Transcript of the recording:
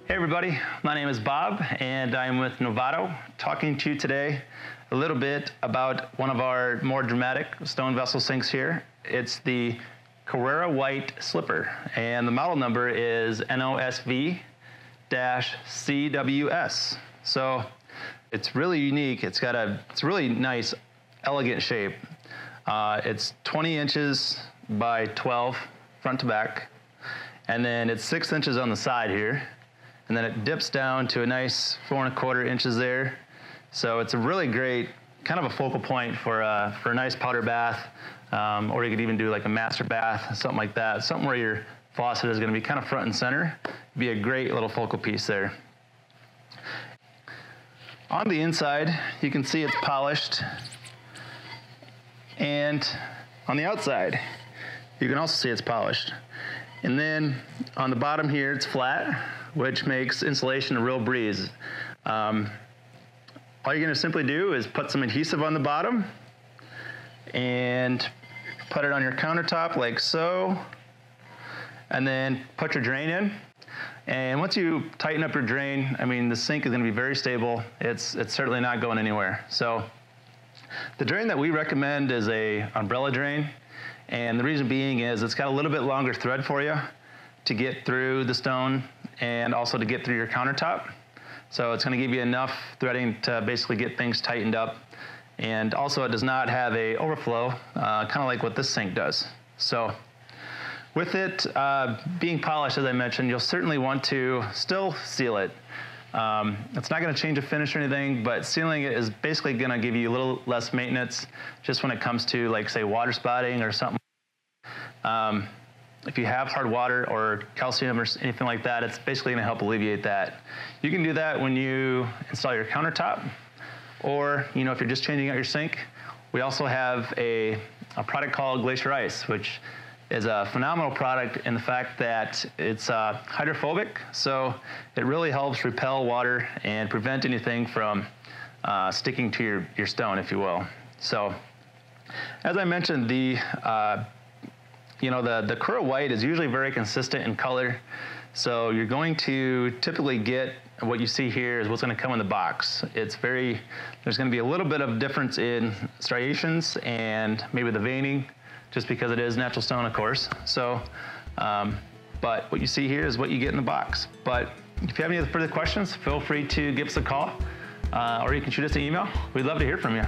Hey everybody, my name is Bob and I'm with Novato, talking to you today a little bit about one of our more dramatic stone vessel sinks here. It's the Carerra White Slipper, and the model number is NOSV-CWS. So it's really unique. It's a really nice, elegant shape. It's 20 inches by 12 front to back, and then it's 6 inches on the side here. And then it dips down to a nice 4 1/4 inches there. So it's a really great, kind of a focal point for a nice powder bath, or you could even do like a master bath, something like that. Something where your faucet is gonna be kind of front and center. It'd be a great little focal piece there. On the inside, you can see it's polished. And on the outside, you can also see it's polished. And then on the bottom here, it's flat, which makes installation a real breeze. All you're gonna simply do is put some adhesive on the bottom and put it on your countertop like so, and then put your drain in. And once you tighten up your drain, I mean, the sink is gonna be very stable. It's certainly not going anywhere. So the drain that we recommend is a umbrella drain. And the reason being is it's got a little bit longer thread for you to get through the stone and also to get through your countertop. So it's gonna give you enough threading to basically get things tightened up. And also it does not have a overflow, kind of like what this sink does. So with it being polished, as I mentioned, you'll certainly want to still seal it. It's not gonna change the finish or anything, but sealing it is basically gonna give you a little less maintenance just when it comes to, like, say, water spotting or something. If you have hard water or calcium or anything like that, it's basically gonna help alleviate that. You can do that when you install your countertop, or if you're just changing out your sink. We also have a product called Glacier Ice, which is a phenomenal product in the fact that it's hydrophobic, so it really helps repel water and prevent anything from sticking to your stone, if you will. So, as I mentioned, the Carerra White is usually very consistent in color, so you're going to typically get what you see here is what's going to come in the box. There's going to be a little bit of difference in striations and maybe the veining, just because it is natural stone, of course. So, but what you see here is what you get in the box. But if you have any further questions, feel free to give us a call, or you can shoot us an email. We'd love to hear from you.